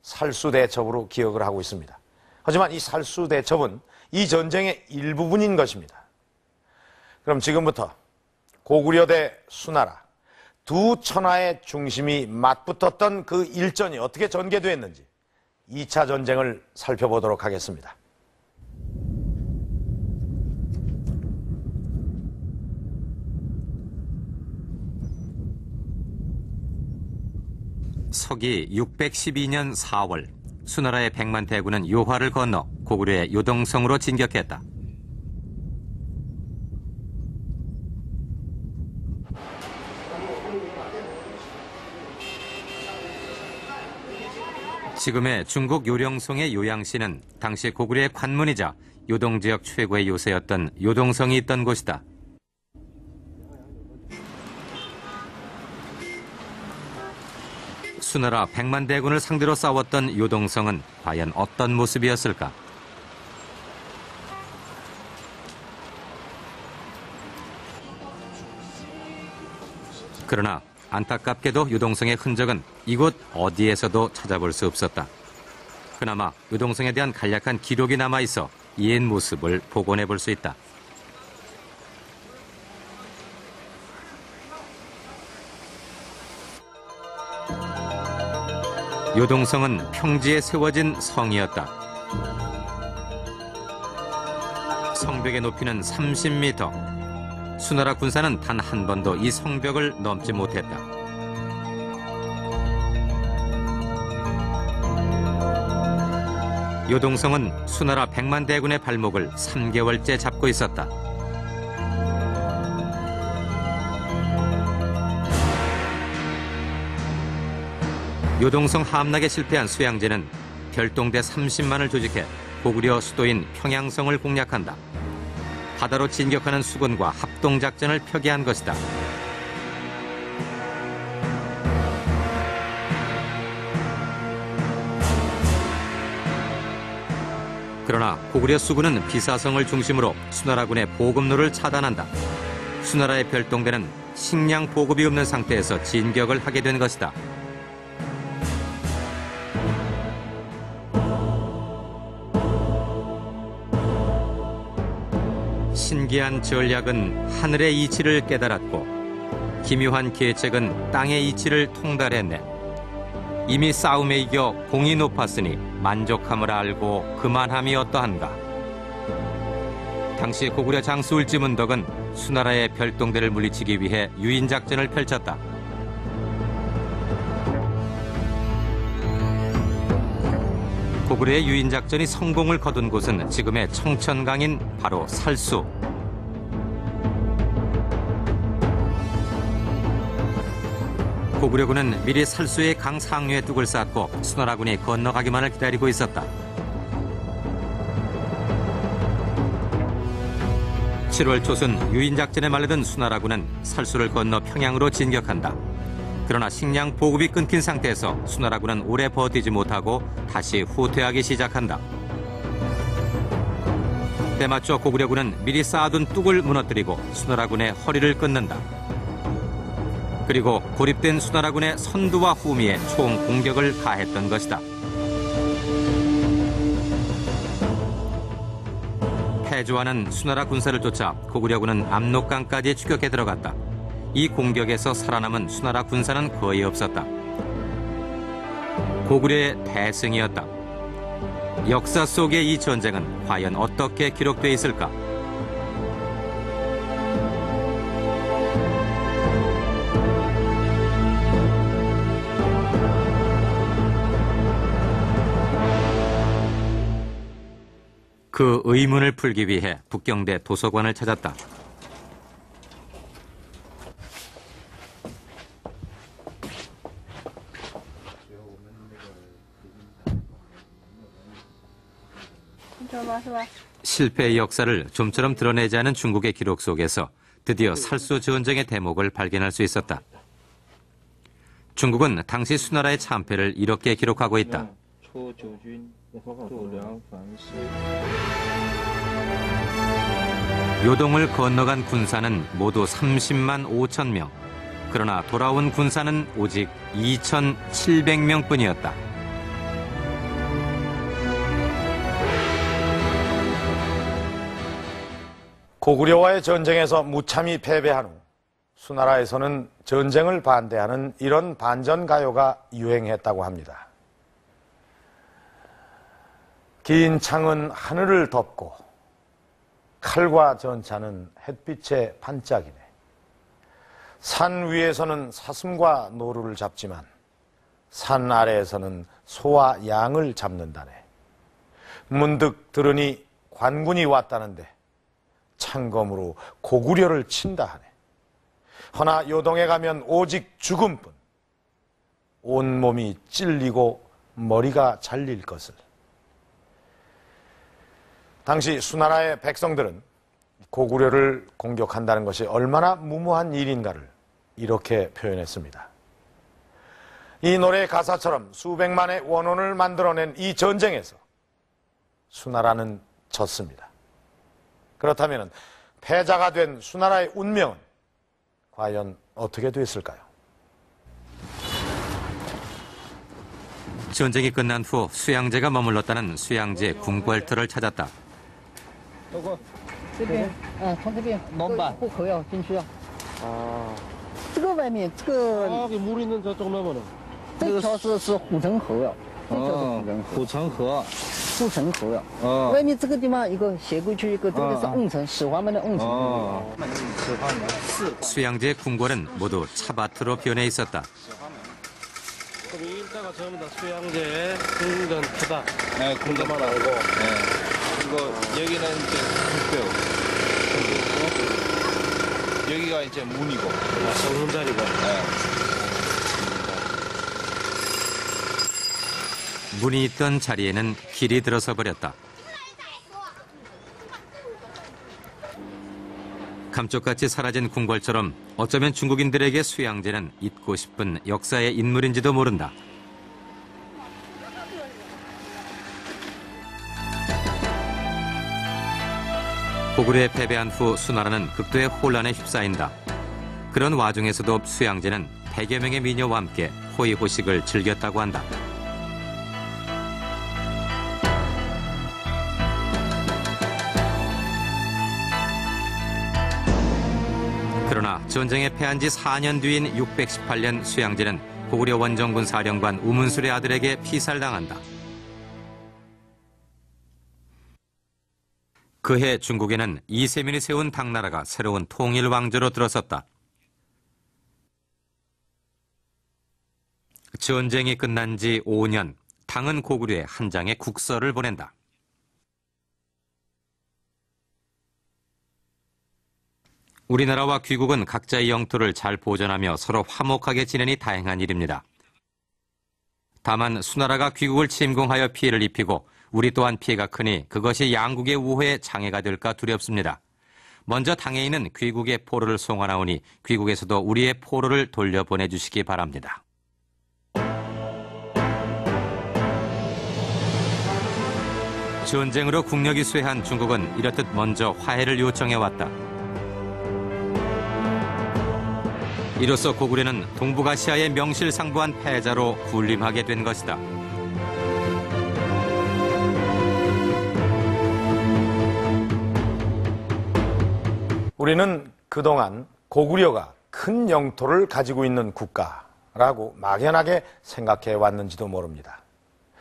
살수대첩으로 기억을 하고 있습니다. 하지만 이 살수대첩은 이 전쟁의 일부분인 것입니다. 그럼 지금부터 고구려 대 수나라 두 천하의 중심이 맞붙었던 그 일전이 어떻게 전개되었는지 2차 전쟁을 살펴보도록 하겠습니다. 서기 612년 4월 수나라의 백만 대군은 요화를 건너 고구려의 요동성으로 진격했다. 지금의 중국 요령성의 요양시는 당시 고구려의 관문이자 요동 지역 최고의 요새였던 요동성이 있던 곳이다. 수나라 백만 대군을 상대로 싸웠던 요동성은 과연 어떤 모습이었을까? 그러나 안타깝게도 요동성의 흔적은 이곳 어디에서도 찾아볼 수 없었다. 그나마 요동성에 대한 간략한 기록이 남아있어 옛 모습을 복원해 볼 수 있다. 요동성은 평지에 세워진 성이었다. 성벽의 높이는 30m. 수나라 군사는 단 한 번도 이 성벽을 넘지 못했다. 요동성은 수나라 백만 대군의 발목을 3개월째 잡고 있었다. 요동성 함락에 실패한 수양제는 별동대 30만을 조직해 고구려 수도인 평양성을 공략한다. 바다로 진격하는 수군과 합동작전을 표기한 것이다. 그러나 고구려 수군은 비사성을 중심으로 수나라군의 보급로를 차단한다. 수나라의 별동대는 식량 보급이 없는 상태에서 진격을 하게 된 것이다. 신기한 전략은 하늘의 이치를 깨달았고 기묘한 계책은 땅의 이치를 통달했네. 이미 싸움에 이겨 공이 높았으니 만족함을 알고 그만함이 어떠한가. 당시 고구려 장수 울지문덕은 수나라의 별동대를 물리치기 위해 유인작전을 펼쳤다. 고구려의 유인작전이 성공을 거둔 곳은 지금의 청천강인 바로 살수. 고구려군은 미리 살수의 강 상류에 뚝을 쌓고 수나라군이 건너가기만을 기다리고 있었다. 7월 초순 유인작전에 말려든 수나라군은 살수를 건너 평양으로 진격한다. 그러나 식량 보급이 끊긴 상태에서 수나라군은 오래 버티지 못하고 다시 후퇴하기 시작한다. 때맞춰 고구려군은 미리 쌓아둔 뚝을 무너뜨리고 수나라군의 허리를 끊는다. 그리고 고립된 수나라군의 선두와 후미에 총 공격을 가했던 것이다. 패주하는 수나라 군사를 쫓아 고구려군은 압록강까지 추격해 들어갔다. 이 공격에서 살아남은 수나라 군사는 거의 없었다. 고구려의 대승이었다. 역사 속의 이 전쟁은 과연 어떻게 기록돼 있을까? 그 의문을 풀기 위해 북경대 도서관을 찾았다. 실패의 역사를 좀처럼 드러내지 않은 중국의 기록 속에서 드디어 살수 전쟁의 대목을 발견할 수 있었다. 중국은 당시 수나라의 참패를 이렇게 기록하고 있다. 요동을 건너간 군사는 모두 30만 5천 명. 그러나 돌아온 군사는 오직 2,700명뿐이었다. 고구려와의 전쟁에서 무참히 패배한 후 수나라에서는 전쟁을 반대하는 이런 반전가요가 유행했다고 합니다. 긴 창은 하늘을 덮고 칼과 전차는 햇빛에 반짝이네. 산 위에서는 사슴과 노루를 잡지만 산 아래에서는 소와 양을 잡는다네. 문득 들으니 관군이 왔다는데 창검으로 고구려를 친다 하네. 허나 요동에 가면 오직 죽음뿐. 온몸이 찔리고 머리가 잘릴 것을. 당시 수나라의 백성들은 고구려를 공격한다는 것이 얼마나 무모한 일인가를 이렇게 표현했습니다. 이 노래의 가사처럼 수백만의 원혼을 만들어낸 이 전쟁에서 수나라는 졌습니다. 그렇다면 패자가 된 수나라의 운명은 과연 어떻게 됐을까요? 전쟁이 끝난 후 수양제가 머물렀다는 수양제 궁궐터를 찾았다. 这边，从这边门吧户口要进去啊。啊，这个外面这个 물 있는 저쪽 넘어는. 这条是护城河呀，这条是护城河， 护城河。 护城河呀。 哦。 外面这个地方一个斜过去一个，这个是瓮城，始皇门的瓮城。 어. 수양제 궁궐은 모두 차밭으로 변해 있었다. 그럼 일자가 전부 다 수양제 궁전터다. 네, 궁전만 알고. 네. 그리고 여기는 이제 국교. 여기가 이제 문이고. 정문 자리고. 네. 문이 있던 자리에는 길이 들어서 버렸다. 감쪽같이 사라진 궁궐처럼 어쩌면 중국인들에게 수양제는 잊고 싶은 역사의 인물인지도 모른다. 고구려에 패배한 후 수나라는 극도의 혼란에 휩싸인다. 그런 와중에서도 수양제는 100여 명의 미녀와 함께 호의호식을 즐겼다고 한다. 그러나 전쟁에 패한 지 4년 뒤인 618년 수양제는 고구려 원정군 사령관 우문술의 아들에게 피살당한다. 그해 중국에는 이세민이 세운 당나라가 새로운 통일 왕조로 들어섰다. 전쟁이 끝난 지 5년, 당은 고구려에 한 장의 국서를 보낸다. 우리나라와 귀국은 각자의 영토를 잘 보존하며 서로 화목하게 지내니 다행한 일입니다. 다만 수나라가 귀국을 침공하여 피해를 입히고 우리 또한 피해가 크니 그것이 양국의 우호에 장애가 될까 두렵습니다. 먼저 당에 있는 귀국의 포로를 송환하오니 귀국에서도 우리의 포로를 돌려보내주시기 바랍니다. 전쟁으로 국력이 쇠한 중국은 이렇듯 먼저 화해를 요청해왔다. 이로써 고구려는 동북아시아의 명실상부한 패자로 군림하게 된 것이다. 우리는 그동안 고구려가 큰 영토를 가지고 있는 국가라고 막연하게 생각해 왔는지도 모릅니다.